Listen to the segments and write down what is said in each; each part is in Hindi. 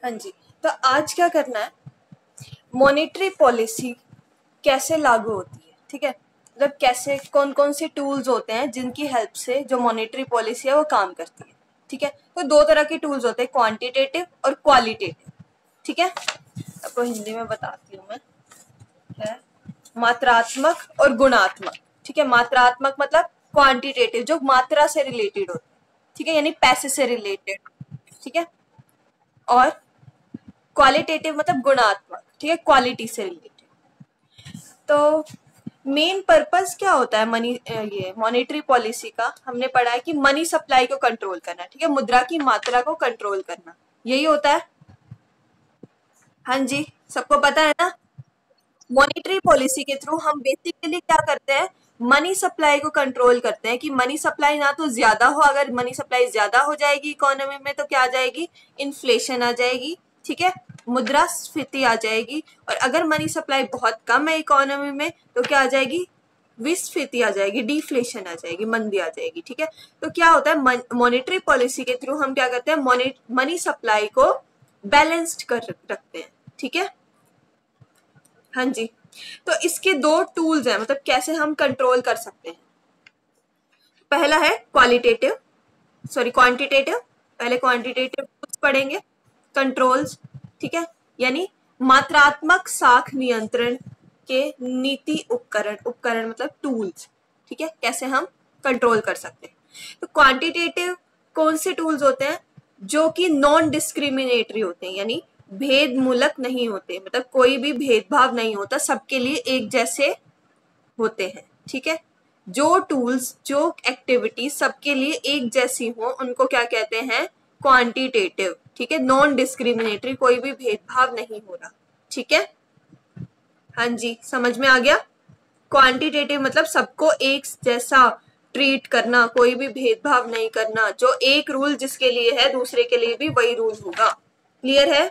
हाँ जी, तो आज क्या करना है, मॉनेटरी पॉलिसी कैसे लागू होती है, ठीक है। मतलब कैसे कौन कौन से टूल्स होते हैं जिनकी हेल्प से जो मॉनेटरी पॉलिसी है वो काम करती है, ठीक है। तो दो तरह के टूल्स होते हैं, क्वांटिटेटिव और क्वालिटेटिव, ठीक है। आपको हिंदी में बताती हूँ मैं, क्या है, मात्रात्मक और गुणात्मक, ठीक है। मात्रात्मक मतलब क्वांटिटेटिव, जो मात्रा से रिलेटेड होते हैं, ठीक है, यानी पैसे से रिलेटेड, ठीक है। और क्वालिटेटिव मतलब गुणात्मक, ठीक है, क्वालिटी से रिलेटेड। तो मेन पर्पस क्या होता है मनी, ये मॉनेटरी पॉलिसी का हमने पढ़ा है कि मनी सप्लाई को कंट्रोल करना, ठीक है, मुद्रा की मात्रा को कंट्रोल करना, यही होता है। हाँ जी, सबको पता है ना। मॉनेटरी पॉलिसी के थ्रू हम बेसिकली क्या करते हैं, मनी सप्लाई को कंट्रोल करते हैं कि मनी सप्लाई ना तो ज्यादा हो, अगर मनी सप्लाई ज्यादा हो जाएगी इकोनॉमी में तो क्या आ जाएगी, इन्फ्लेशन आ जाएगी, ठीक है, मुद्रास्फीति आ जाएगी। और अगर मनी सप्लाई बहुत कम है इकोनॉमी में तो क्या आ जाएगी, विस्फीति आ जाएगी, डिफ्लेशन आ जाएगी, मंदी आ जाएगी, ठीक है। तो क्या होता है, मॉनेटरी पॉलिसी के थ्रू हम क्या करते हैं, मनी सप्लाई को बैलेंस्ड कर रखते हैं, ठीक है। हाँ जी, तो इसके दो टूल्स हैं, मतलब कैसे हम कंट्रोल कर सकते हैं। पहला है क्वालिटेटिव, सॉरी क्वांटिटेटिव, पहले क्वांटिटेटिव टूल्स पढ़ेंगे, कंट्रोल्स, ठीक है, यानी मात्रात्मक साख नियंत्रण के नीति उपकरण, उपकरण मतलब टूल्स, ठीक है, कैसे हम कंट्रोल कर सकते हैं। तो क्वांटिटेटिव कौन से टूल्स होते हैं, जो कि नॉन डिस्क्रिमिनेटरी होते हैं, यानी भेद मूलक नहीं होते, मतलब कोई भी भेदभाव नहीं होता, सबके लिए एक जैसे होते हैं, ठीक है। जो टूल्स, जो एक्टिविटी सबके लिए एक जैसी हो उनको क्या कहते हैं, क्वांटिटेटिव, ठीक है, नॉन डिस्क्रिमिनेटरी, कोई भी भेदभाव नहीं हो रहा, ठीक है। हाँ जी, समझ में आ गया। क्वांटिटेटिव मतलब सबको एक जैसा ट्रीट करना, कोई भी भेदभाव नहीं करना, जो एक रूल जिसके लिए है दूसरे के लिए भी वही रूल होगा। क्लियर है।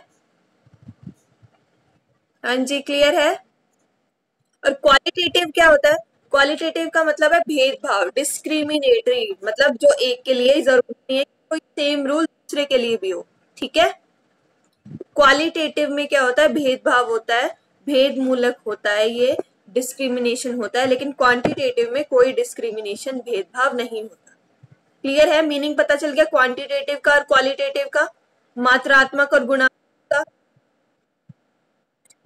हाँ जी, क्लियर है। और क्वालिटेटिव क्या होता है, क्वालिटेटिव का मतलब है भेदभाव, डिस्क्रिमिनेटरी, मतलब जो एक के लिए जरूरी नहीं है कि कोई सेम रूल दूसरे के लिए भी हो, ठीक है। क्वालिटेटिव में क्या होता है, भेदभाव होता है, भेद मूलक होता है, ये डिस्क्रिमिनेशन होता है, लेकिन क्वांटिटेटिव में कोई डिस्क्रिमिनेशन, भेदभाव नहीं होता। क्लियर है, मीनिंग पता चल गया क्वांटिटेटिव का और क्वालिटेटिव का, मात्रात्मक और गुणात्मक का।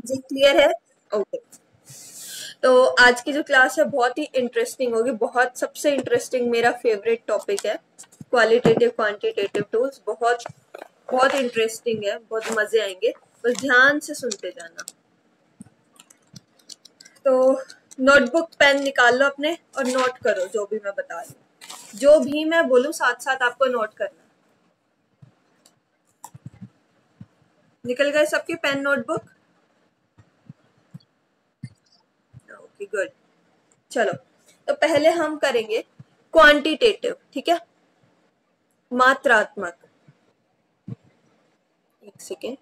जी क्लियर है, ओके। तो आज की जो क्लास है बहुत ही इंटरेस्टिंग होगी, बहुत सबसे इंटरेस्टिंग, मेरा फेवरेट टॉपिक है क्वालिटेटिव क्वांटिटेटिव टूल्स, बहुत बहुत इंटरेस्टिंग है, बहुत मजे आएंगे, बस ध्यान से सुनते जाना। तो नोटबुक पेन निकाल लो अपने और नोट करो जो भी मैं बता रही हूँ, जो भी मैं बोलूँ साथ साथ आपको नोट करना। निकल गए सबके पेन नोटबुक, ओके गुड। चलो, तो पहले हम करेंगे क्वांटिटेटिव, ठीक है, मात्रात्मक। एक सेकेंड,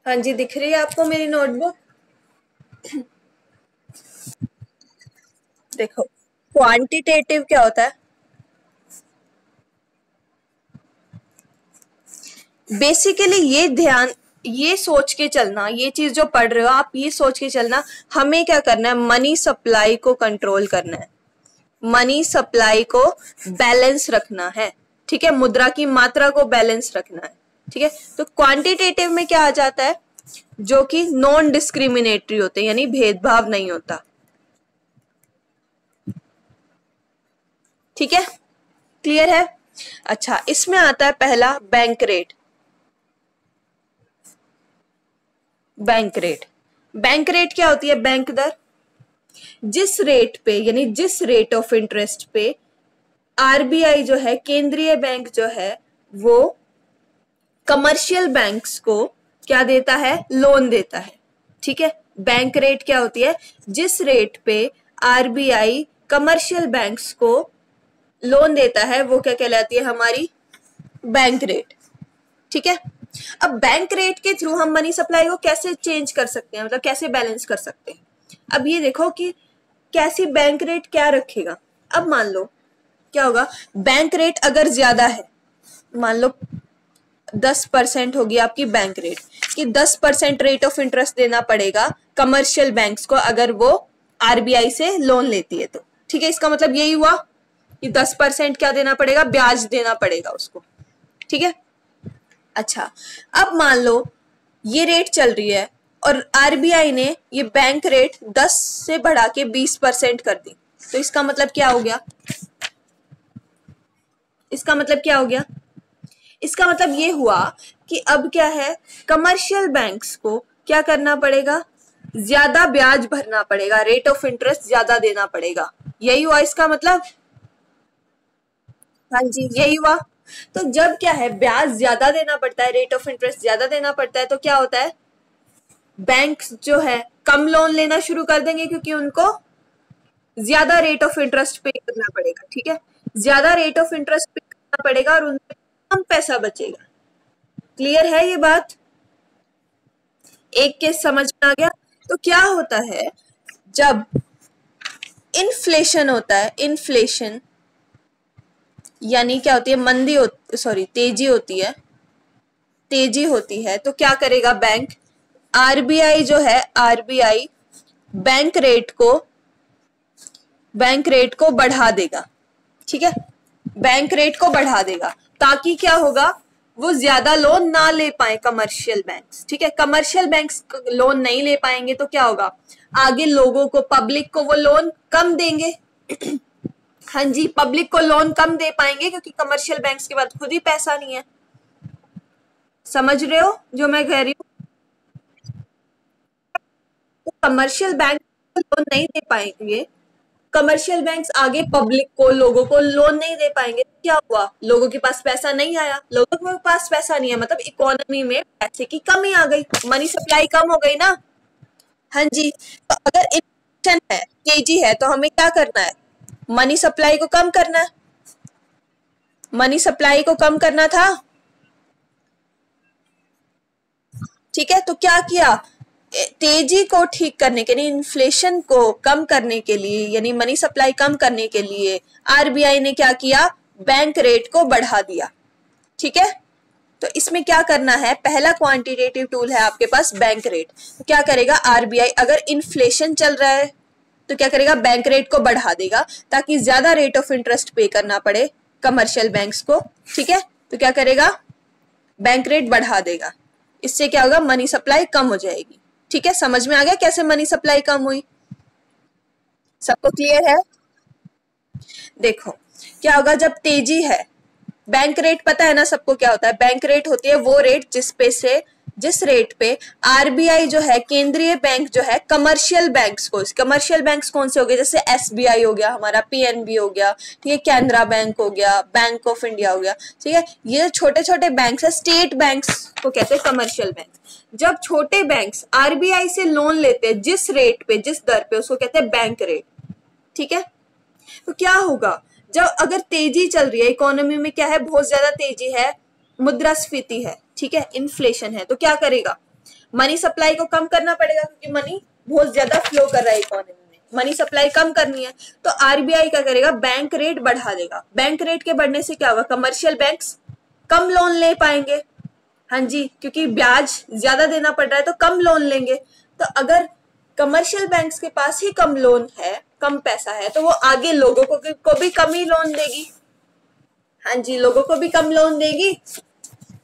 हाँ जी, दिख रही है आपको मेरी नोटबुक। देखो, क्वांटिटेटिव क्या होता है, बेसिकली ये ध्यान, ये सोच के चलना, ये चीज जो पढ़ रहे हो आप ये सोच के चलना, हमें क्या करना है, मनी सप्लाई को कंट्रोल करना है, मनी सप्लाई को बैलेंस रखना है, ठीक है, मुद्रा की मात्रा को बैलेंस रखना है, ठीक है। तो क्वांटिटेटिव में क्या आ जाता है, जो कि नॉन डिस्क्रिमिनेटरी होते हैं, यानी भेदभाव नहीं होता, ठीक है, क्लियर है। अच्छा, इसमें आता है पहला bank rate, bank rate, bank rate क्या होती है, बैंक दर, जिस रेट पे, यानी जिस रेट ऑफ इंटरेस्ट पे आरबीआई जो है, केंद्रीय बैंक जो है, वो कमर्शियल बैंक्स को क्या देता है, लोन देता है, ठीक है। बैंक रेट क्या होती है, जिस रेट पे आरबीआई कमर्शियल बैंक्स को लोन देता है वो क्या कहलाती है, हमारी बैंक रेट, ठीक है। अब बैंक रेट के थ्रू हम मनी सप्लाई को कैसे चेंज कर सकते हैं, मतलब कैसे बैलेंस कर सकते हैं। अब ये देखो कि कैसी बैंक रेट क्या रखेगा। अब मान लो क्या होगा, बैंक रेट अगर ज्यादा है, मान लो 10% होगी आपकी बैंक रेट, कि 10% रेट ऑफ इंटरेस्ट देना पड़ेगा कमर्शियल बैंक्स को अगर वो आरबीआई से लोन लेती है तो। ठीक है, इसका मतलब यही हुआ कि 10% क्या देना पड़ेगा, ब्याज देना पड़ेगा उसको। ठीक है, अच्छा अब मान लो ये रेट चल रही है और आरबीआई ने ये बैंक रेट 10 से बढ़ा के 20% कर दी, तो इसका मतलब क्या हो गया, इसका मतलब क्या हो गया, इसका मतलब ये हुआ कि अब क्या है, कमर्शियल बैंक्स को क्या करना पड़ेगा, ज्यादा ब्याज भरना पड़ेगा, रेट ऑफ इंटरेस्ट ज्यादा देना पड़ेगा। यही हुआ इसका मतलब, हाँ जी यही हुआ। तो जब क्या है, ब्याज ज्यादा देना पड़ता है, रेट ऑफ इंटरेस्ट ज्यादा देना पड़ता है, तो क्या होता है, बैंक जो है कम लोन लेना शुरू कर देंगे क्योंकि उनको ज्यादा रेट ऑफ इंटरेस्ट पे करना पड़ेगा। ठीक है, ज्यादा रेट ऑफ इंटरेस्ट पे करना पड़ेगा और उनसे कम पैसा बचेगा। क्लियर है ये बात, एक केस समझ में आ गया। तो क्या होता है, जब इन्फ्लेशन होता है, इन्फ्लेशन यानी क्या होती है, मंदी सॉरी तेजी होती है, तेजी होती है, तो क्या करेगा बैंक, आरबीआई जो है, आरबीआई बैंक रेट को बढ़ा देगा। ठीक है, बैंक रेट को बढ़ा देगा ताकि क्या होगा, वो ज्यादा लोन ना ले पाए कमर्शियल बैंक्स। ठीक है, कमर्शियल बैंक्स लोन नहीं ले पाएंगे तो क्या होगा, आगे लोगों को, पब्लिक को वो लोन कम देंगे। हाँ जी, पब्लिक को लोन कम दे पाएंगे क्योंकि कमर्शियल बैंक्स के पास खुद ही पैसा नहीं है। समझ रहे हो जो मैं कह रही हूँ, तो कमर्शियल बैंक लोन नहीं दे पाएंगे, कमर्शियल बैंक्स आगे पब्लिक को, लोगों को लोन नहीं दे पाएंगे, क्या हुआ, लोगों के पास पैसा नहीं आया, लोगों के पास पैसा नहीं है मतलब इकोनॉमी में पैसे की कमी आ गई, मनी सप्लाई कम हो गई ना। हाँ जी, तो अगर इन्फ्लेशन है, तेजी है, तो हमें क्या करना है, मनी सप्लाई को कम करना है, मनी सप्लाई को कम करना था। ठीक है, तो क्या किया, तेजी को ठीक करने के लिए, इन्फ्लेशन को कम करने के लिए, यानी मनी सप्लाई कम करने के लिए आरबीआई ने क्या किया, बैंक रेट को बढ़ा दिया। ठीक है, तो इसमें क्या करना है, पहला क्वांटिटेटिव टूल है आपके पास बैंक रेट। तो क्या करेगा आरबीआई, अगर इन्फ्लेशन चल रहा है तो क्या करेगा, बैंक रेट को बढ़ा देगा ताकि ज्यादा रेट ऑफ इंटरेस्ट पे करना पड़े कमर्शियल बैंक्स को। ठीक है, तो क्या करेगा, बैंक रेट बढ़ा देगा, इससे क्या होगा, मनी सप्लाई कम हो जाएगी। ठीक है, समझ में आ गया कैसे मनी सप्लाई कम हुई, सबको क्लियर है। देखो क्या होगा, जब तेजी है, बैंक रेट पता है ना सबको क्या होता है, बैंक रेट होती है वो रेट जिस रेट पे आरबीआई जो है, केंद्रीय बैंक जो है, कमर्शियल बैंक्स को, कमर्शियल बैंक्स कौन से हो गए, जैसे एसबीआई हो गया हमारा, पीएनबी हो गया, ठीक है, कैनरा बैंक हो गया, बैंक ऑफ इंडिया हो गया। ठीक है, ये छोटे छोटे बैंक है, स्टेट बैंक्स को कहते हैं कमर्शियल बैंक। जब छोटे बैंक्स आरबीआई से लोन लेते हैं जिस रेट पे, जिस दर पे, उसको कहते हैं बैंक रेट। ठीक है, तो क्या होगा, जब अगर तेजी चल रही है, इकोनॉमी में क्या है, बहुत ज्यादा तेजी है, मुद्रास्फीति है, ठीक है, इन्फ्लेशन है, तो क्या करेगा, मनी सप्लाई को कम करना पड़ेगा क्योंकि मनी बहुत ज्यादा फ्लो कर रहा है इकोनॉमी में, मनी सप्लाई कम करनी है, तो आरबीआई क्या करेगा, बैंक रेट बढ़ा देगा। बैंक रेट के बढ़ने से क्या होगा, कमर्शियल बैंक्स कम लोन ले पाएंगे। हाँ जी, क्योंकि ब्याज ज्यादा देना पड़ रहा है तो कम लोन लेंगे। तो अगर कमर्शियल बैंक्स के पास ही कम लोन है, कम पैसा है, तो वो आगे लोगों को भी कम ही लोन देगी। हाँ जी, लोगों को भी कम लोन देगी,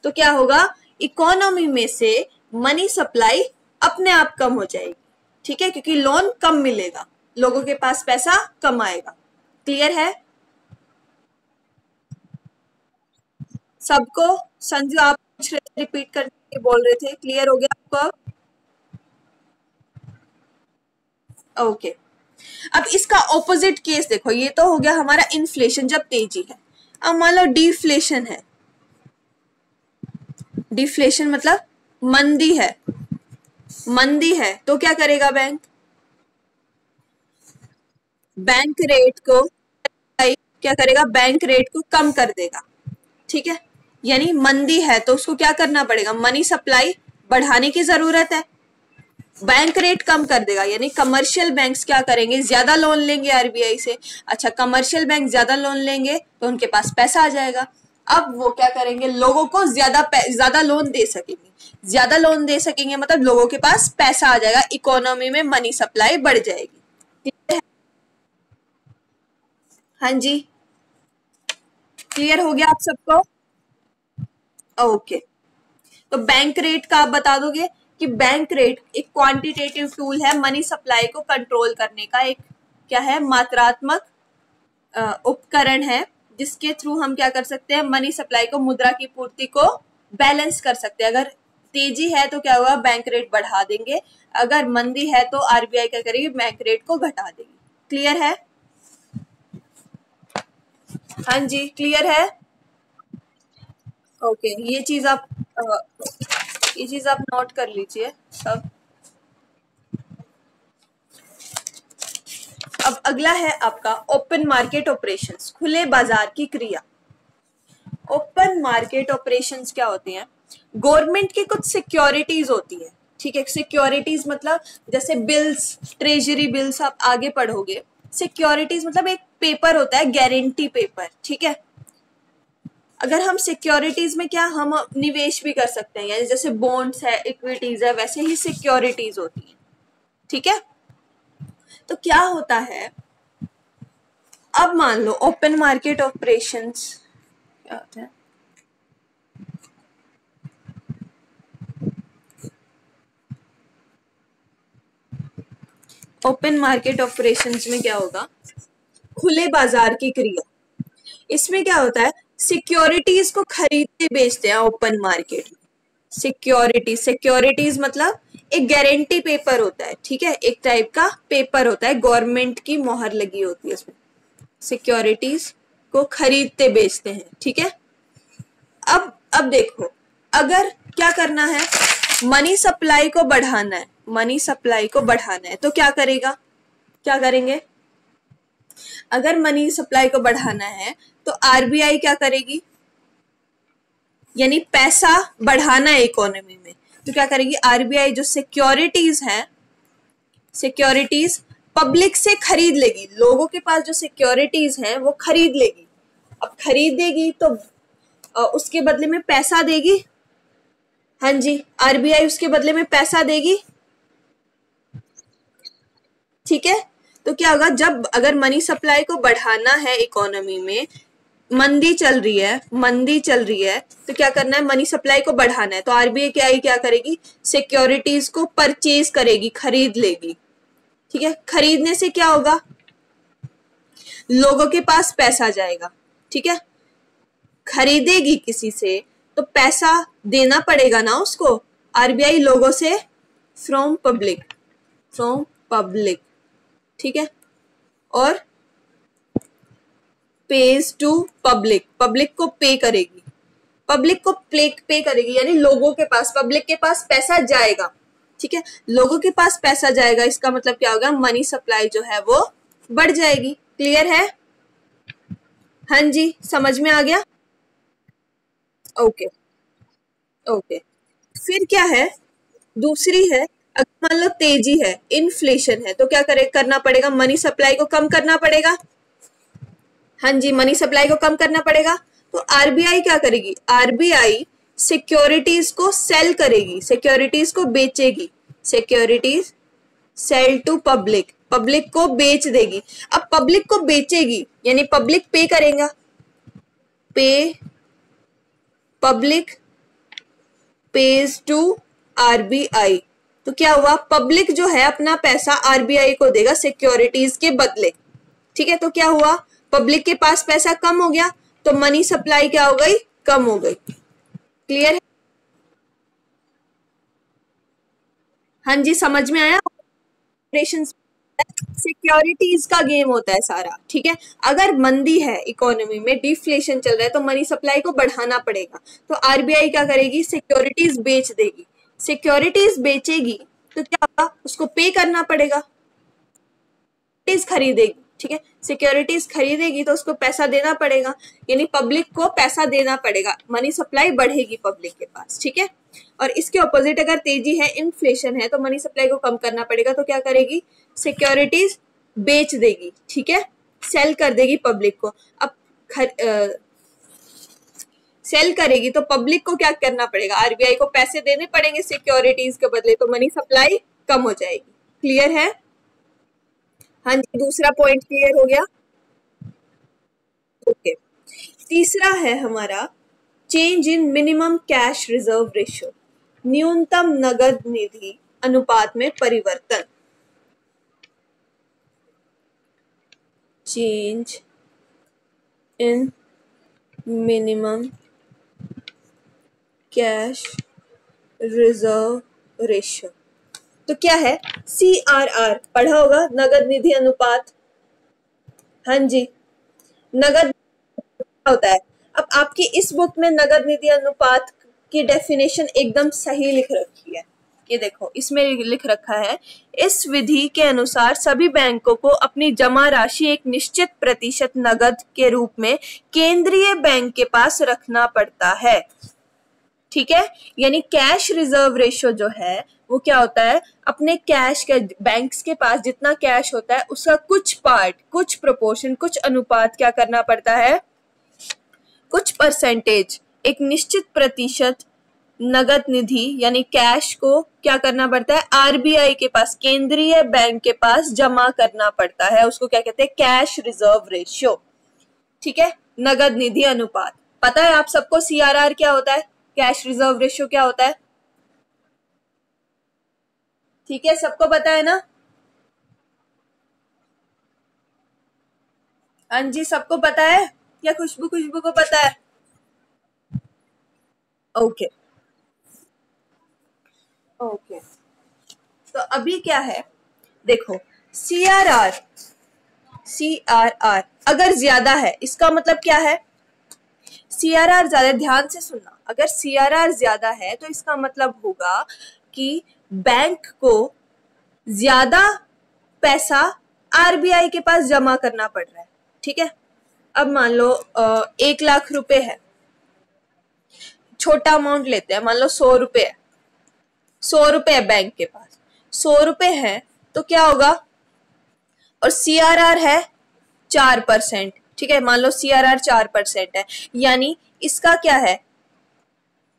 तो क्या होगा, इकोनॉमी में से मनी सप्लाई अपने आप कम हो जाएगी। ठीक है, क्योंकि लोन कम मिलेगा, लोगों के पास पैसा कम आएगा। क्लियर है सबको? संजू आप पूछ रहे थे, रिपीट करके बोल रहे थे, क्लियर हो गया आपको? ओके, अब इसका ऑपोजिट केस देखो, ये तो हो गया हमारा इन्फ्लेशन जब तेजी है। अब मान लो डिफ्लेशन है, डिफ्लेशन मतलब मंदी है, मंदी है, तो क्या करेगा बैंक, बैंक रेट को क्या करेगा, बैंक रेट को कम कर देगा। ठीक है, यानी मंदी है तो उसको क्या करना पड़ेगा, मनी सप्लाई बढ़ाने की जरूरत है, बैंक रेट कम कर देगा, यानी कमर्शियल बैंक्स क्या करेंगे, ज्यादा लोन लेंगे आरबीआई से। अच्छा, कमर्शियल बैंक ज्यादा लोन लेंगे तो उनके पास पैसा आ जाएगा, अब वो क्या करेंगे, लोगों को ज्यादा लोन दे सकेंगे। ज्यादा लोन दे सकेंगे मतलब लोगों के पास पैसा आ जाएगा, इकोनॉमी में मनी सप्लाई बढ़ जाएगी। हाँ जी, क्लियर हो गया आप सबको? ओके, तो बैंक रेट का आप बता दोगे कि बैंक रेट एक क्वांटिटेटिव टूल है, मनी सप्लाई को कंट्रोल करने का एक क्या है, मात्रात्मक उपकरण है, जिसके थ्रू हम क्या कर सकते हैं, मनी सप्लाई को, मुद्रा की पूर्ति को बैलेंस कर सकते हैं। अगर तेजी है तो क्या होगा, बैंक रेट बढ़ा देंगे, अगर मंदी है तो आरबीआई क्या करेगी, बैंक रेट को घटा देगी। क्लियर है? हाँ जी, क्लियर है? ओके, ये चीज आप नोट कर लीजिए सब। अब अगला है आपका ओपन मार्केट ऑपरेशंस, खुले बाजार की क्रिया। ओपन मार्केट ऑपरेशंस क्या होती हैं? गवर्नमेंट की कुछ सिक्योरिटीज होती है, ठीक है। सिक्योरिटीज मतलब जैसे बिल्स, ट्रेजरी बिल्स, आप आगे पढ़ोगे। सिक्योरिटीज मतलब एक पेपर होता है, गारंटी पेपर, ठीक है। अगर हम सिक्योरिटीज में क्या, हम निवेश भी कर सकते हैं, यानी जैसे बॉन्ड्स है, इक्विटीज है, वैसे ही सिक्योरिटीज होती है, ठीक है। तो क्या होता है, अब मान लो ओपन मार्केट ऑपरेशंस क्या होता है, ओपन मार्केट ऑपरेशंस में क्या होगा, खुले बाजार की क्रिया। इसमें क्या होता है, सिक्योरिटीज को खरीदते बेचते हैं ओपन मार्केट में। सिक्योरिटीज मतलब एक गारंटी पेपर होता है, ठीक है, एक टाइप का पेपर होता है, गवर्नमेंट की मोहर लगी होती है उसमें। सिक्योरिटीज को खरीदते बेचते हैं, ठीक है। अब देखो, अगर क्या करना है, मनी सप्लाई को बढ़ाना है, मनी सप्लाई को बढ़ाना है तो क्या करेगा, क्या करेंगे, अगर मनी सप्लाई को बढ़ाना है तो आरबीआई क्या करेगी, यानी पैसा बढ़ाना है इकोनॉमी में, तो क्या करेगी आरबीआई, जो सिक्योरिटीज है, सिक्योरिटीज पब्लिक से खरीद लेगी, लोगों के पास जो सिक्योरिटीज है वो खरीद लेगी। अब खरीदेगी तो उसके बदले में पैसा देगी। हाँ जी, आरबीआई उसके बदले में पैसा देगी, ठीक है। तो क्या होगा, जब अगर मनी सप्लाई को बढ़ाना है इकोनॉमी में, मंदी चल रही है, मंदी चल रही है, तो क्या करना है, मनी सप्लाई को बढ़ाना है, तो आरबीआई क्या करेगी, सिक्योरिटीज को परचेज करेगी, खरीद लेगी, ठीक है। खरीदने से क्या होगा, लोगों के पास पैसा जाएगा, ठीक है। खरीदेगी किसी से तो पैसा देना पड़ेगा ना उसको, आरबीआई लोगों से, फ्रॉम पब्लिक, फ्रॉम पब्लिक, ठीक है, और पेज टू पब्लिक, पब्लिक को पे करेगी, पब्लिक को पे करेगी, यानी लोगों के पास, पब्लिक के पास पैसा जाएगा, ठीक है। लोगों के पास पैसा जाएगा, इसका मतलब क्या होगा, मनी सप्लाई जो है वो बढ़ जाएगी। क्लियर है? हाँ जी, समझ में आ गया? Okay, okay. फिर क्या है, दूसरी है, अगर मान लो तेजी है, इन्फ्लेशन है, तो क्या करना पड़ेगा, मनी सप्लाई को कम करना पड़ेगा। हाँ जी, मनी सप्लाई को कम करना पड़ेगा, तो आरबीआई क्या करेगी, आरबीआई सिक्योरिटीज को सेल करेगी, सिक्योरिटीज को बेचेगी, securities sale to public, public को बेच देगी। अब पब्लिक को बेचेगी यानी पब्लिक पे करेगा, पे, पब्लिक पेज टू आरबीआई, तो क्या हुआ, पब्लिक जो है अपना पैसा आरबीआई को देगा सिक्योरिटीज के बदले, ठीक है। तो क्या हुआ, पब्लिक के पास पैसा कम हो गया, तो मनी सप्लाई क्या हो गई, कम हो गई। क्लियर है? हाँ जी, समझ में आया? ऑपरेशन सिक्योरिटीज का गेम होता है सारा, ठीक है। अगर मंदी है, इकोनॉमी में डिफ्लेशन चल रहा है, तो मनी सप्लाई को बढ़ाना पड़ेगा, तो आरबीआई क्या करेगी, सिक्योरिटीज बेच देगी, सिक्योरिटीज बेचेगी तो क्या होगा, उसको पे करना पड़ेगा, खरीदेगी, ठीक है, सिक्योरिटीज खरीदेगी तो उसको पैसा देना पड़ेगा, यानी पब्लिक को पैसा देना पड़ेगा, मनी सप्लाई बढ़ेगी पब्लिक के पास, ठीक है। और इसके ऑपोजिट अगर तेजी है, इन्फ्लेशन है, तो मनी सप्लाई को कम करना पड़ेगा, तो क्या करेगी, सिक्योरिटीज बेच देगी, ठीक है, सेल कर देगी पब्लिक को। अब सेल करेगी तो पब्लिक को क्या करना पड़ेगा, आरबीआई को पैसे देने पड़ेंगे सिक्योरिटीज के बदले, तो मनी सप्लाई कम हो जाएगी। क्लियर है? हाँ जी, दूसरा पॉइंट क्लियर हो गया। ओके, तीसरा है हमारा change in minimum cash reserve ratio, न्यूनतम नगद निधि अनुपात में परिवर्तन। Change in minimum cash reserve ratio, तो क्या है? CRR पढ़ा होगा, नगद निधि अनुपात। हाँ जी, नगद होता है। अब आपकी इस बुक में नगद निधि अनुपात की डेफिनेशन एकदम सही लिख रखी है। ये देखो, इसमें लिख रखा है, इस विधि के अनुसार सभी बैंकों को अपनी जमा राशि एक निश्चित प्रतिशत नगद के रूप में केंद्रीय बैंक के पास रखना पड़ता है। ठीक है, यानी कैश रिजर्व रेशियो जो है वो क्या होता है, अपने कैश के, बैंक्स के पास जितना कैश होता है उसका कुछ पार्ट, कुछ प्रोपोर्शन, कुछ अनुपात क्या करना पड़ता है, कुछ परसेंटेज, एक निश्चित प्रतिशत नगद निधि यानी कैश को क्या करना पड़ता है, आरबीआई के पास, केंद्रीय बैंक के पास जमा करना पड़ता है। उसको क्या कहते हैं, कैश रिजर्व रेशियो। ठीक है, नगद निधि अनुपात। पता है आप सबको सीआरआर क्या होता है, कैश रिजर्व रेशियो क्या होता है? ठीक है, सबको पता है ना? हाँ जी, सबको पता है या खुशबू को पता है? ओके ओके, तो अभी क्या है, देखो, सीआरआर, सीआरआर अगर ज्यादा है इसका मतलब क्या है, सीआरआर ज्यादा, ध्यान से सुनना, अगर सीआरआर ज्यादा है तो इसका मतलब होगा कि बैंक को ज्यादा पैसा आरबीआई के पास जमा करना पड़ रहा है। ठीक है, अब मान लो 1 लाख रुपए है, छोटा अमाउंट लेते हैं, मान लो 100 रुपए है, 100 रुपए है बैंक के पास, 100 रुपए है तो क्या होगा, और सीआरआर है 4%। ठीक है, मान लो सीआरआर 4% है, यानी इसका क्या है,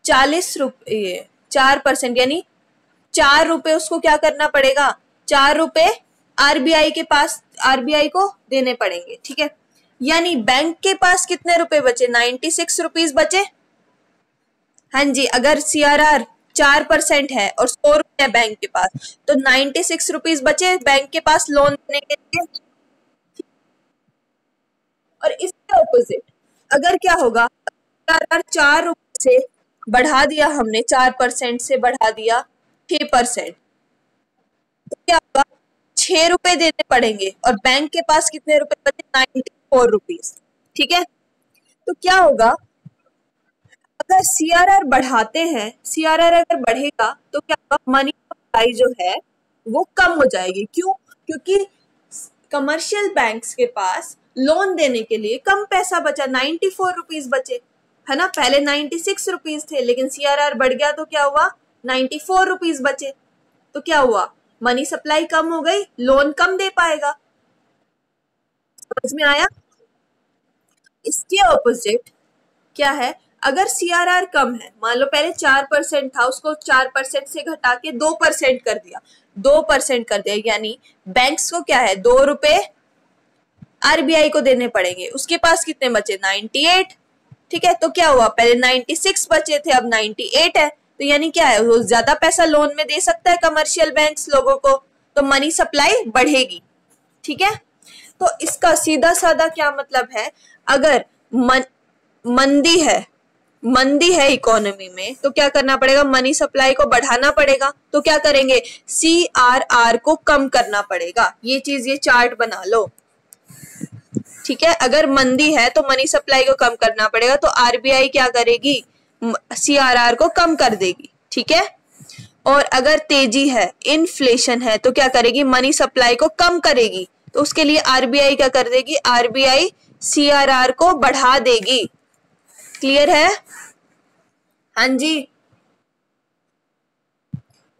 40 रुपये, 4% यानी 4 रुपए उसको क्या करना पड़ेगा, 4 रुपए आरबीआई के पास, आरबीआई को देने पड़ेंगे। ठीक है, यानी बैंक के पास कितने रुपए बचे, 96 रुपीज बचे। हाँ जी, अगर सीआरआर 4% है और 100 रुपए बैंक के पास, तो 96 रुपीज बचे बैंक के पास लोन देने के लिए। और इसके ऑपोजिट अगर क्या होगा, अगर 4 रुपए से बढ़ा दिया हमने, 4% से बढ़ा दिया 6%, तो क्या होगा, 6 रुपए देने पड़ेंगे और बैंक के पास कितने रुपए बचे, 94 रुपीज। ठीक है, तो क्या होगा, अगर सीआरआर बढ़ाते हैं, सीआरआर अगर बढ़ेगा तो क्या होगा, मनी सप्लाई जो है वो कम हो जाएगी। क्यों? क्योंकि कमर्शियल बैंक्स के पास लोन देने के लिए कम पैसा बचा, 94 रुपीज बचे, है ना। पहले 96 रुपीज थे, लेकिन सीआरआर बढ़ गया तो क्या हुआ, 94 रुपीज बचे, तो क्या हुआ, मनी सप्लाई कम हो गई, लोन कम दे पाएगा। समझ में आया? इसके ऑपोजिट क्या है, अगर सीआरआर कम है, मान लो पहले 4% था, उसको 4% से घटा के 2% कर दिया, 2% कर दिया, यानी बैंक्स को क्या है, 2 रुपए आरबीआई को देने पड़ेंगे, उसके पास कितने बचे, 98। ठीक है, तो क्या हुआ, पहले 96 बचे थे, अब 98 है, तो यानी क्या है, वो ज्यादा पैसा लोन में दे सकता है कमर्शियल बैंक्स लोगों को, तो मनी सप्लाई बढ़ेगी। ठीक है, तो इसका सीधा साधा क्या मतलब है, अगर मंदी है, मंदी है इकोनॉमी में, तो क्या करना पड़ेगा, मनी सप्लाई को बढ़ाना पड़ेगा, तो क्या करेंगे, सीआरआर को कम करना पड़ेगा। ये चीज, ये चार्ट बना लो। ठीक है, अगर मंदी है तो मनी सप्लाई को कम करना पड़ेगा, तो आरबीआई क्या करेगी, सीआरआर को कम कर देगी। ठीक है, और अगर तेजी है, इन्फ्लेशन है, तो क्या करेगी, मनी सप्लाई को कम करेगी, तो उसके लिए आरबीआई क्या कर देगी, आरबीआई सीआरआर को बढ़ा देगी। क्लियर है? हाँ जी,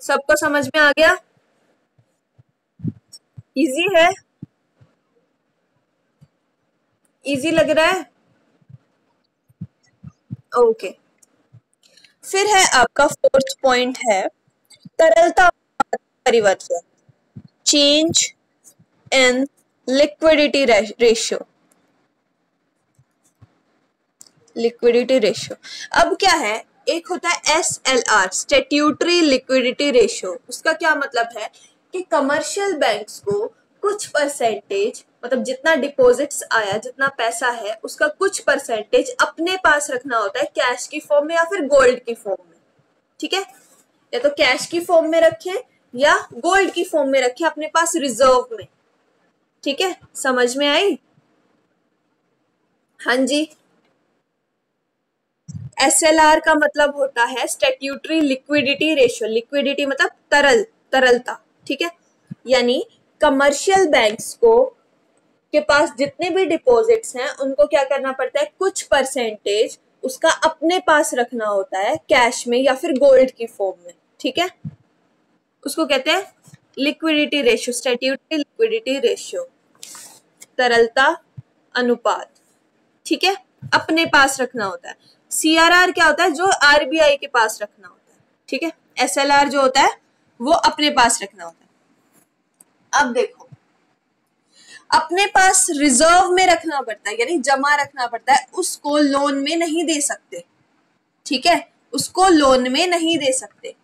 सबको समझ में आ गया? इजी है? इजी लग रहा है? ओके, फिर है आपका फोर्थ पॉइंट है तरलता परिवर्तन, change in liquidity ratio. Liquidity ratio अब क्या है, एक होता है SLR, स्टैट्यूटरी लिक्विडिटी रेशियो। उसका क्या मतलब है कि कमर्शियल बैंक्स को कुछ परसेंटेज, मतलब जितना डिपॉजिट्स आया, जितना पैसा है, उसका कुछ परसेंटेज अपने पास रखना होता है, कैश की फॉर्म में या फिर गोल्ड की फॉर्म में। ठीक है, या तो कैश की फॉर्म में रखें या गोल्ड की फॉर्म में रखें अपने पास रिजर्व में। ठीक है, समझ में आई? हाँ जी। SLR का मतलब होता है स्टैट्यूटरी लिक्विडिटी रेशियो। लिक्विडिटी मतलब तरलता। ठीक है, यानी कमर्शियल बैंक्स को के पास जितने भी डिपॉजिट्स हैं उनको क्या करना पड़ता है, कुछ परसेंटेज उसका अपने पास रखना होता है, कैश में या फिर गोल्ड की फॉर्म में। ठीक है, उसको कहते हैं liquidity ratio, statutory liquidity ratio, तरलता अनुपात। ठीक है, अपने पास रखना होता है। CRR क्या होता है, जो RBI के पास रखना होता है। ठीक है, SLR जो होता है वो अपने पास रखना होता है। अब देखो, अपने पास रिजर्व में रखना पड़ता है, यानी जमा रखना पड़ता है, उसको लोन में नहीं दे सकते। ठीक है, उसको लोन में नहीं दे सकते,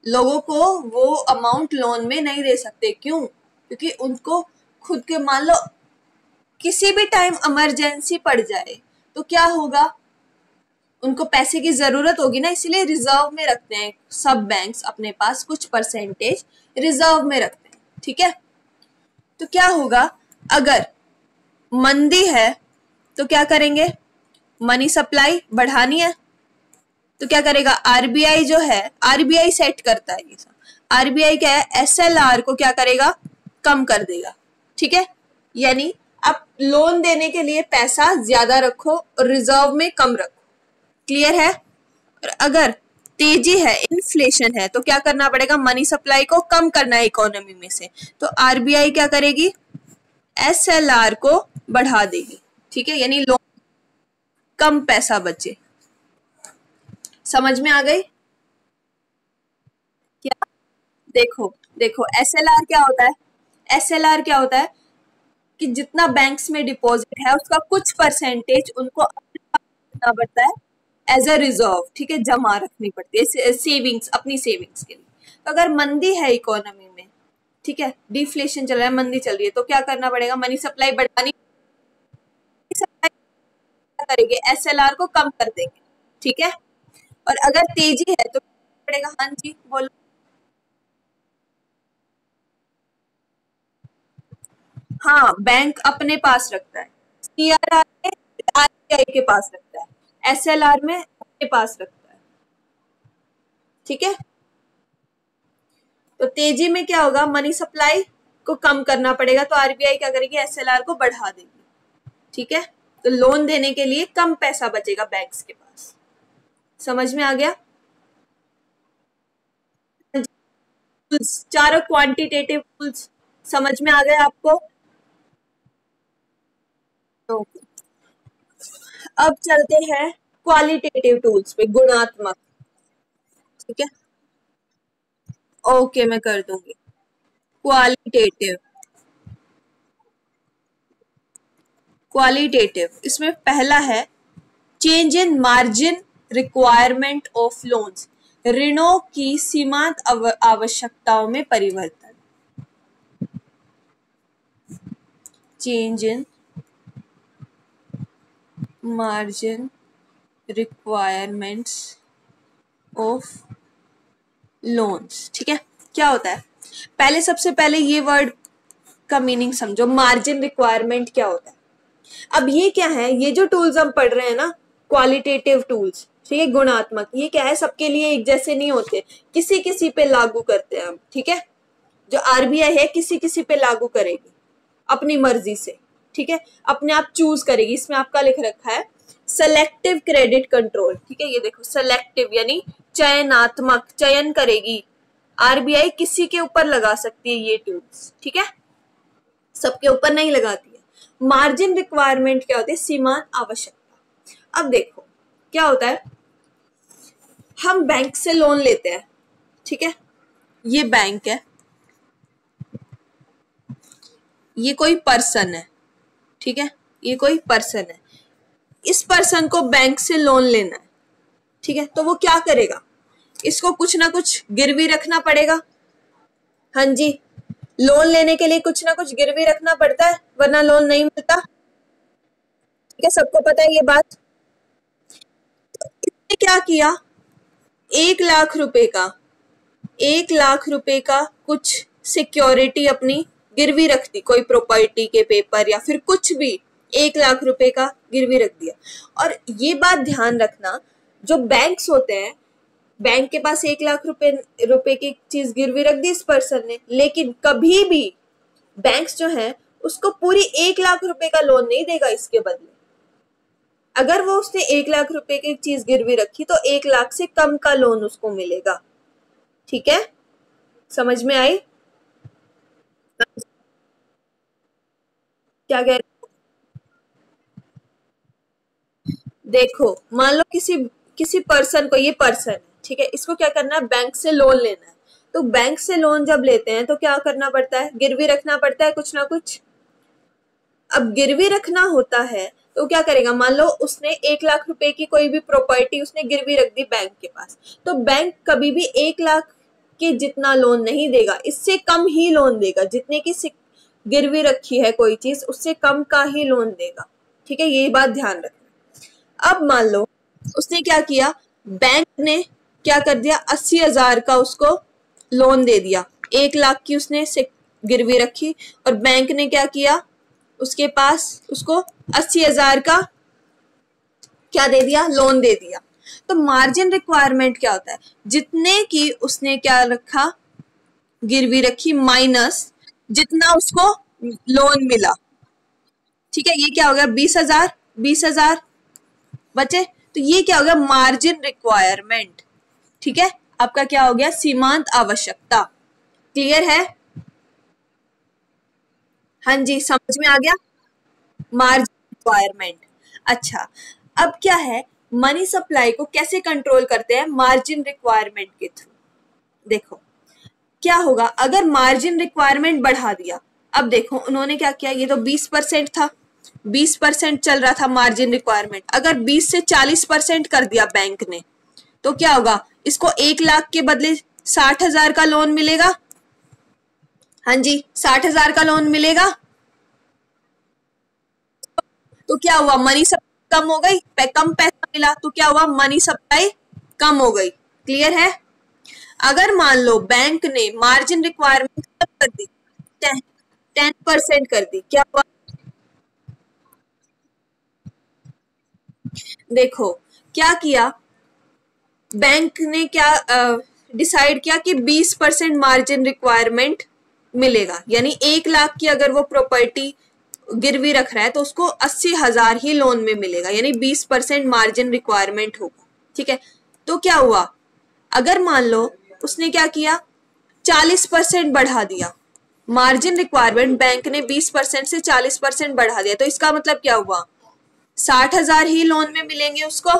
लोगों को वो अमाउंट लोन में नहीं दे सकते। क्यों? क्योंकि उनको खुद के, मान लो किसी भी टाइम इमरजेंसी पड़ जाए तो क्या होगा, उनको पैसे की जरूरत होगी ना, इसीलिए रिजर्व में रखते हैं। सब बैंक्स अपने पास कुछ परसेंटेज रिजर्व में रखते हैं। ठीक है, तो क्या होगा, अगर मंदी है तो क्या करेंगे, मनी सप्लाई बढ़ानी है तो क्या करेगा, RBI जो है, RBI सेट करता है ये सब। RBI क्या है, SLR को क्या करेगा, कम कर देगा। ठीक है, यानी आप लोन देने के लिए पैसा ज्यादा रखो और रिजर्व में कम रखो। क्लियर है? और अगर तेजी है, इन्फ्लेशन है, तो क्या करना पड़ेगा, मनी सप्लाई को कम करना है इकोनॉमी में से, तो RBI क्या करेगी, SLR को बढ़ा देगी। ठीक है, यानी लोन कम पैसा बचे। समझ में आ गई क्या? देखो देखो, SLR क्या होता है, SLR क्या होता है कि जितना बैंक्स में डिपॉजिट है उसका कुछ परसेंटेज उनको रखना पड़ता है एज अ रिजर्व। ठीक है, जमा रखनी पड़ती है, सेविंग्स, अपनी सेविंग्स के लिए। तो अगर मंदी है इकोनॉमी में, ठीक है, डिफ्लेशन चल रहा है, मंदी चल रही है, तो क्या करना पड़ेगा, मनी सप्लाई बढ़ानी, सप्लाई करेंगे, SLR को कम कर देंगे। ठीक है, और अगर तेजी है तो पड़ेगा, हाँ जी बोलो। हाँ, बैंक अपने पास रखता है, CRR में RBI के पास रखता है, SLR में अपने पास रखता है। ठीक है, तो तेजी में क्या होगा, मनी सप्लाई को कम करना पड़ेगा, तो RBI क्या करेगी, SLR को बढ़ा देगी। ठीक है, तो लोन देने के लिए कम पैसा बचेगा बैंक्स के पास। समझ में आ गया? चारों क्वांटिटेटिव टूल्स समझ में आ गए आपको? तो अब चलते हैं क्वालिटेटिव टूल्स पे, गुणात्मक। ठीक है, ओके, मैं कर दूंगी। क्वालिटेटिव, क्वालिटेटिव इसमें पहला है change in margin requirement of loans, ऋणों की सीमांत आवश्यकताओं में परिवर्तन। Change in margin requirements of loans. ठीक है, क्या होता है, पहले सबसे पहले ये वर्ड का मीनिंग समझो, मार्जिन रिक्वायरमेंट क्या होता है। अब ये क्या है, ये जो टूल्स हम पढ़ रहे हैं ना, क्वालिटेटिव टूल्स, ठीक है, गुणात्मक, ये क्या है, सबके लिए एक जैसे नहीं होते, किसी किसी पे लागू करते हैं हम। ठीक है, जो RBI है किसी किसी पे लागू करेगी अपनी मर्जी से। ठीक है, अपने आप चूज करेगी। इसमें आपका लिख रखा है सेलेक्टिव क्रेडिट कंट्रोल। ठीक है, ये देखो, सेलेक्टिव यानी चयनात्मक, चयन करेगी। RBI किसी के ऊपर लगा सकती है ये टूल्स। ठीक है, सबके ऊपर नहीं लगाती है। मार्जिन रिक्वायरमेंट क्या होती है, सीमांत आवश्यकता। अब देखो, क्या होता है, हम बैंक से लोन लेते हैं, ठीक है, ये बैंक है, ये कोई पर्सन है, ठीक है, ये कोई पर्सन है, इस पर्सन को बैंक से लोन लेना है, ठीक है, तो वो क्या करेगा, इसको कुछ ना कुछ गिरवी रखना पड़ेगा। हाँ जी, लोन लेने के लिए कुछ ना कुछ गिरवी रखना पड़ता है, वरना लोन नहीं मिलता, ठीक है, सबको पता है ये बात। तो इसने क्या किया, 1 लाख रुपए का, 1 लाख रुपए का कुछ सिक्योरिटी अपनी गिरवी रख दी, कोई प्रॉपर्टी के पेपर या फिर कुछ भी, 1 लाख रुपए का गिरवी रख दिया। और ये बात ध्यान रखना, जो बैंक्स होते हैं, बैंक के पास 1 लाख रुपए की चीज गिरवी रख दी इस पर्सन ने, लेकिन कभी भी बैंक्स जो है उसको पूरी 1 लाख रुपए का लोन नहीं देगा इसके बदले। अगर वो उसने 1 लाख रुपए की चीज गिरवी रखी तो 1 लाख से कम का लोन उसको मिलेगा, ठीक है, समझ में आई? क्या कह रहे, देखो मान लो किसी किसी पर्सन को, ये पर्सन है, ठीक है, इसको क्या करना है, बैंक से लोन लेना है। तो बैंक से लोन जब लेते हैं तो क्या करना पड़ता है, गिरवी रखना पड़ता है कुछ ना कुछ। अब गिरवी रखना होता है तो क्या करेगा, मान लो उसने 1 लाख रुपए की कोई भी प्रॉपर्टी उसने गिरवी रख दी बैंक के पास, तो बैंक कभी भी 1 लाख के जितना लोन नहीं देगा, इससे कम ही लोन देगा, जितने की गिरवी रखी है कोई चीज उससे कम का ही लोन देगा, ठीक है, ये बात ध्यान रखना। अब मान लो उसने क्या किया, बैंक ने क्या कर दिया, 80,000 का उसको लोन दे दिया, 1 लाख की उसने गिरवी रखी और बैंक ने क्या किया, उसके पास उसको 80,000 का क्या दे दिया, लोन दे दिया। तो मार्जिन रिक्वायरमेंट क्या होता है, जितने की उसने क्या रखा, गिरवी रखी, माइनस जितना उसको लोन मिला, ठीक है, ये क्या हो गया, 20,000, 20,000 बचे, तो ये क्या हो गया, मार्जिन रिक्वायरमेंट, ठीक है, आपका क्या हो गया, सीमांत आवश्यकता। क्लियर है? हाँ जी, समझ में आ गया, मार्जिन रिक्वायरमेंट। अच्छा, अब क्या है, मनी सप्लाई को कैसे कंट्रोल करते हैं, मार्जिन रिक्वायरमेंट के थ्रू। देखो क्या होगा, अगर मार्जिन रिक्वायरमेंट बढ़ा दिया, अब देखो उन्होंने क्या किया, ये तो 20% था, 20% चल रहा था मार्जिन रिक्वायरमेंट, अगर 20 से 40% कर दिया बैंक ने, तो क्या होगा, इसको 1 लाख के बदले 60,000 का लोन मिलेगा। हाँ जी, 60,000 का लोन मिलेगा, तो क्या हुआ, मनी सप्लाई कम हो गई, कम पैसा मिला, तो क्या हुआ, मनी सप्लाई कम हो गई। क्लियर है? अगर मान लो बैंक ने मार्जिन रिक्वायरमेंट कर दी, 10% कर दी, क्या हुआ, देखो क्या किया, बैंक ने क्या डिसाइड किया कि 20% मार्जिन रिक्वायरमेंट मिलेगा, यानी 1 लाख की अगर वो प्रॉपर्टी गिरवी रख रहा है तो उसको 80,000 ही लोन में मिलेगा, यानी 20% मार्जिन रिक्वायरमेंट होगा, ठीक है। तो क्या हुआ, अगर मान लो उसने क्या किया, 40% बढ़ा दिया मार्जिन रिक्वायरमेंट, बैंक ने 20% से 40% बढ़ा दिया, तो इसका मतलब क्या हुआ, 60,000 ही लोन में मिलेंगे उसको।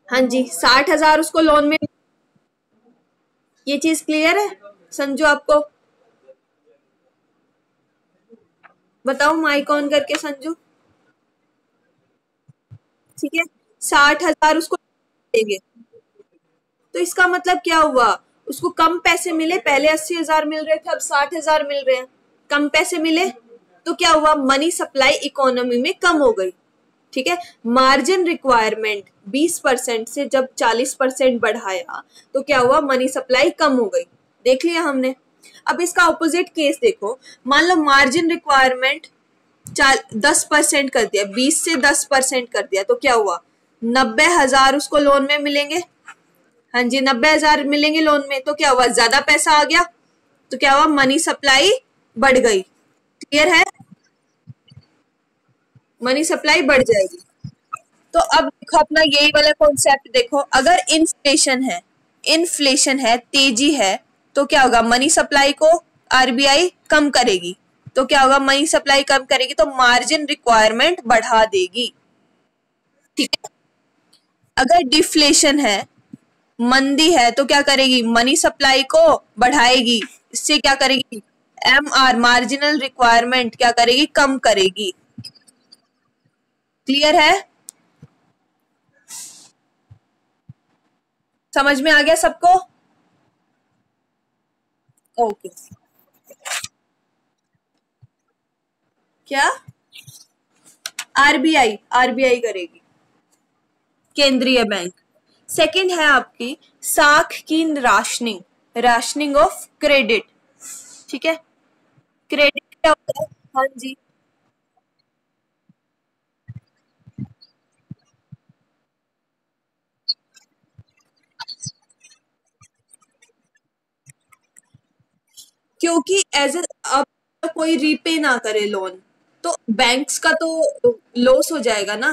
हाँ जी, 60,000 उसको लोन में। ये चीज क्लियर है संजू आपको? बताओ माइक ऑन करके संजू। ठीक है, 60,000 उसको देंगे, तो इसका मतलब क्या हुआ, उसको कम पैसे मिले, पहले 80,000 मिल रहे थे, अब 60,000 मिल रहे हैं, कम पैसे मिले, तो क्या हुआ, मनी सप्लाई इकोनॉमी में कम हो गई, ठीक है। मार्जिन रिक्वायरमेंट 20% से जब 40% बढ़ाया तो क्या हुआ, मनी सप्लाई कम हो गई, देख लिया हमने। अब इसका ऑपोजिट केस देखो, मान लो मार्जिन रिक्वायरमेंट 10% कर दिया, 20 से 10% कर दिया, तो क्या हुआ, 90,000 उसको लोन में मिलेंगे। हाँ जी, 90,000 मिलेंगे लोन में, तो क्या हुआ, ज्यादा पैसा आ गया, तो क्या हुआ, मनी सप्लाई बढ़ गई। क्लियर है? मनी सप्लाई बढ़ जाएगी। तो अब देखो अपना यही वाला कॉन्सेप्ट देखो, अगर इन्फ्लेशन है, तेजी है, तो क्या होगा, मनी सप्लाई को आरबीआई कम करेगी, तो क्या होगा, मनी सप्लाई कम करेगी तो मार्जिन रिक्वायरमेंट बढ़ा देगी, ठीक है। अगर डिफ्लेशन है, मंदी है, तो क्या करेगी, मनी सप्लाई को बढ़ाएगी, इससे क्या करेगी, MR मार्जिनल रिक्वायरमेंट क्या करेगी, कम करेगी। क्लियर है, समझ में आ गया सबको? ओके। क्या, आरबीआई करेगी, केंद्रीय बैंक। सेकंड है आपकी साख की राशनिंग, राशनिंग ऑफ क्रेडिट। ठीक है, क्रेडिट क्या होता है? हाँ जी, क्योंकि एज ए, अब कोई रीपे ना करे लोन, तो बैंक्स का तो लॉस हो जाएगा ना।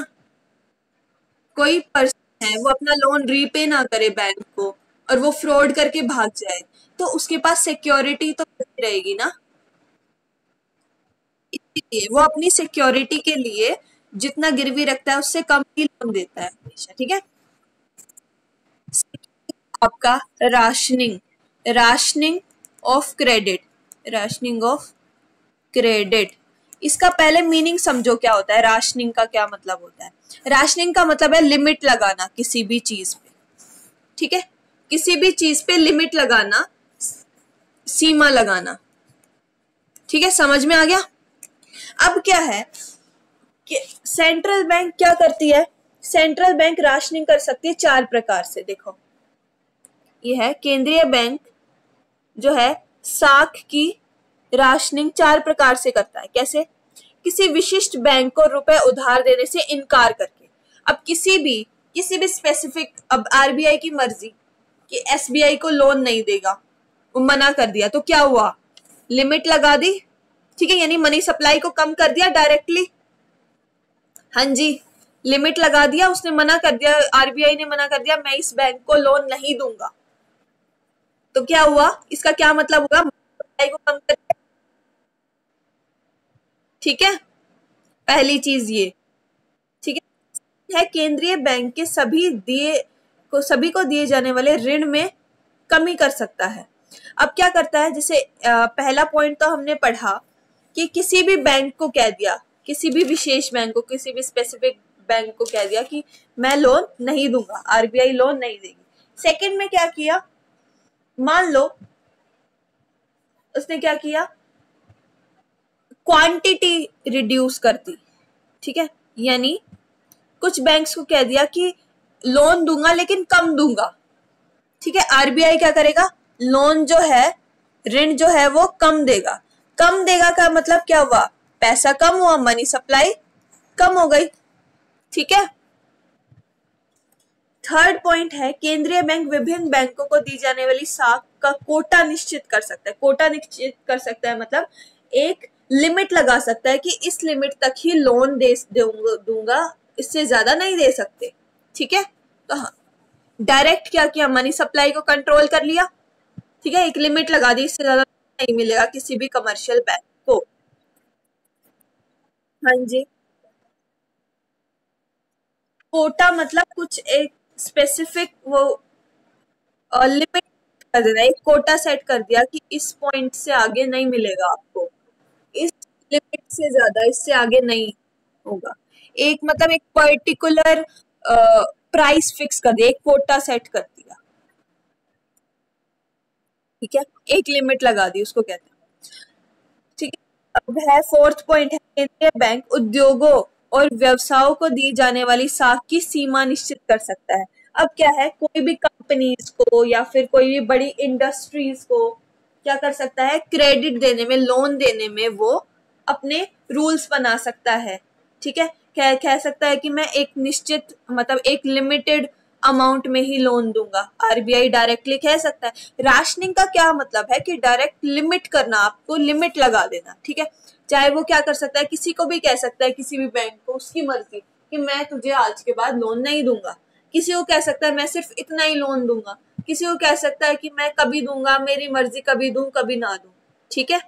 कोई पर्सन है वो अपना लोन रीपे ना करे बैंक को, और वो फ्रॉड करके भाग जाए, तो उसके पास सिक्योरिटी तो रहेगी ना। इसलिए वो अपनी सिक्योरिटी के लिए जितना गिरवी रखता है उससे कम ही लोन देता है हमेशा। ठीक है, आपका rationing, rationing of credit, rationing of credit. इसका पहले मीनिंग समझो क्या होता है, राशनिंग का क्या मतलब होता है। राशनिंग का मतलब है लिमिट लगाना किसी भी चीज पे। ठीक है, किसी भी चीज पे लिमिट लगाना, सीमा लगाना। ठीक है, समझ में आ गया? अब क्या है कि सेंट्रल बैंक क्या करती है, सेंट्रल बैंक राशनिंग कर सकती है चार प्रकार से। देखो, ये है केंद्रीय बैंक जो है साख की राशनिंग चार प्रकार से करता है। कैसे? किसी विशिष्ट बैंक को रुपए उधार देने से इनकार करके। अब किसी भी स्पेसिफिक, अब आरबीआई की मर्जी कि एसबीआई को लोन नहीं देगा, वो मना कर दिया, तो क्या हुआ, लिमिट लगा दी। ठीक है, यानी मनी सप्लाई को कम कर दिया डायरेक्टली। हाँ जी, लिमिट लगा दिया, उसने मना कर दिया, आरबीआई ने मना कर दिया मैं इस बैंक को लोन नहीं दूंगा। तो क्या हुआ, इसका क्या मतलब होगा, मनी को कम कर दिया। ठीक है, पहली चीज ये। ठीक है, केंद्रीय बैंक के सभी को दिए जाने वाले ऋण में कमी कर सकता है। अब क्या करता है, जैसे पहला पॉइंट तो हमने पढ़ा कि किसी भी बैंक को कह दिया, किसी भी विशेष बैंक को, किसी भी स्पेसिफिक बैंक को कह दिया कि मैं लोन नहीं दूंगा, आरबीआई लोन नहीं देगी। सेकंड में क्या किया, मान लो उसने क्या किया, क्वांटिटी रिड्यूस कर दी। ठीक है, यानी कुछ बैंक्स को कह दिया कि लोन दूंगा लेकिन कम दूंगा। ठीक है, आरबीआई क्या करेगा, लोन जो है, ऋण जो है वो कम देगा। कम देगा का मतलब क्या हुआ, पैसा कम हुआ, मनी सप्लाई कम हो गई। ठीक है, थर्ड पॉइंट है केंद्रीय बैंक विभिन्न बैंकों को दी जाने वाली साख का कोटा निश्चित कर सकता है। कोटा निश्चित कर सकता है मतलब एक लिमिट लगा सकता है कि इस लिमिट तक ही लोन दूंगा, इससे ज्यादा नहीं दे सकते। ठीक है, तो हाँ, डायरेक्ट क्या किया, मनी सप्लाई को कंट्रोल कर लिया। ठीक है, एक लिमिट लगा दी, इससे ज्यादा नहीं मिलेगा किसी भी कमर्शियल बैंक को। हाँ जी, कोटा मतलब कुछ एक स्पेसिफिक वो लिमिट कर देना, एक कोटा सेट कर दिया कि इस पॉइंट से आगे नहीं मिलेगा आपको, इस लिमिट से ज्यादा इससे आगे नहीं होगा। एक मतलब एक पर्टिकुलर प्राइस फिक्स कर दिया, एक कोटा सेट कर दिया। ठीक है, एक लिमिट लगा दी, उसको कहते हैं। ठीक है, अब है फोर्थ पॉइंट है केंद्रीय बैंक उद्योगों और व्यवसायों को दी जाने वाली साख की सीमा निश्चित कर सकता है। अब क्या है, कोई भी कंपनीज को या फिर कोई भी बड़ी इंडस्ट्रीज को क्या कर सकता है, क्रेडिट देने में, लोन देने में वो अपने रूल्स बना सकता है। ठीक है, कह सकता है कि मैं एक निश्चित मतलब एक लिमिटेड अमाउंट में ही लोन दूंगा, आरबीआई डायरेक्टली कह सकता है। राशनिंग का क्या मतलब है कि डायरेक्ट लिमिट करना, आपको लिमिट लगा देना। ठीक है, चाहे वो क्या कर सकता है, किसी को भी कह सकता है, किसी भी बैंक को, उसकी मर्जी कि मैं तुझे आज के बाद लोन नहीं दूंगा। किसी को कह सकता है मैं सिर्फ इतना ही लोन दूंगा, किसी को कह सकता है कि मैं कभी दूंगा, मेरी मर्जी, कभी दूं कभी ना दूं। ठीक है,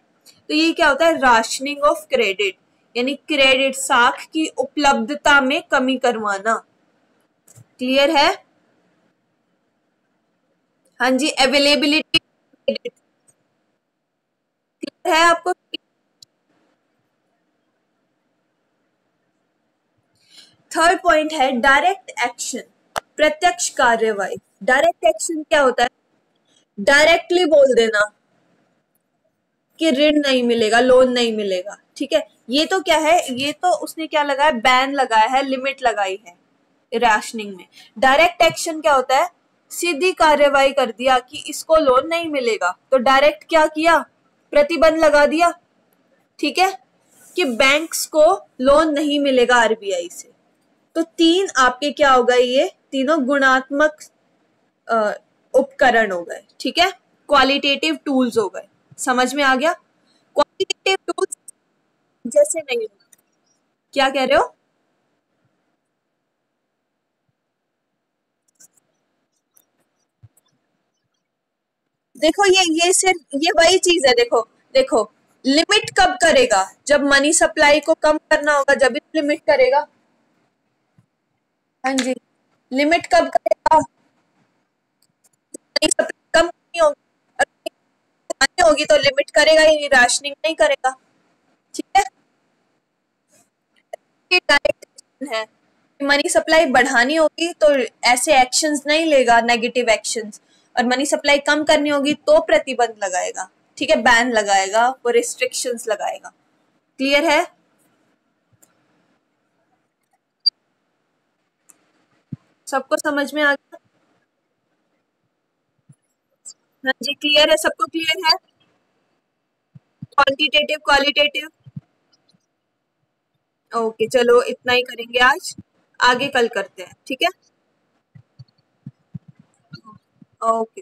तो ये क्या होता है, राशनिंग ऑफ क्रेडिट, यानी क्रेडिट साख की उपलब्धता में कमी करवाना। क्लियर है? हाँ जी, अवेलेबिलिटी क्लियर है आपको? थर्ड पॉइंट है डायरेक्ट एक्शन, प्रत्यक्ष कार्यवाही। डायरेक्ट एक्शन क्या होता है? डायरेक्टली बोल देना कि ऋण नहीं मिलेगा, लोन नहीं मिलेगा, ठीक है। ये तो क्या है, ये तो उसने क्या लगाया, बैन लगाया है, लिमिट लगाई है राशनिंग में। डायरेक्ट एक्शन क्या होता है? सीधी कार्यवाही कर दिया कि इसको लोन नहीं मिलेगा, तो डायरेक्ट क्या किया, प्रतिबंध लगा दिया, ठीक है, कि बैंक्स को लोन नहीं मिलेगा आरबीआई से। तो तीन आपके क्या हो गए, ये तीनों गुणात्मक उपकरण हो गए, ठीक है, क्वालिटेटिव टूल्स हो गए। समझ में आ गया? क्वालिटेटिव टूल्स जैसे नहीं होगा। क्या कह रहे हो? देखो ये सिर्फ ये वही चीज है, देखो देखो, लिमिट कब करेगा, जब मनी सप्लाई को कम करना होगा, जब लिमिट करेगा। हाँ जी, लिमिट कब करेगा, मनी सप्लाई कम नहीं होगी, अगर बढ़ानी होगी तो लिमिट करेगा ही नहीं, राशनिंग नहीं करेगा, ठीक है। ये डायरेक्ट एक्शन है, मनी सप्लाई बढ़ानी होगी तो ऐसे एक्शंस नहीं लेगा, नेगेटिव एक्शंस, और मनी सप्लाई कम करनी होगी तो प्रतिबंध लगाएगा, ठीक है, बैन लगाएगा, वो रिस्ट्रिक्शंस लगाएगा। क्लियर है? सबको समझ में आ गया? हाँ जी, क्लियर है, सबको क्लियर है? क्वांटिटेटिव क्वालिटेटिव, ओके, चलो इतना ही करेंगे आज, आगे कल करते हैं, ठीक है। ओके।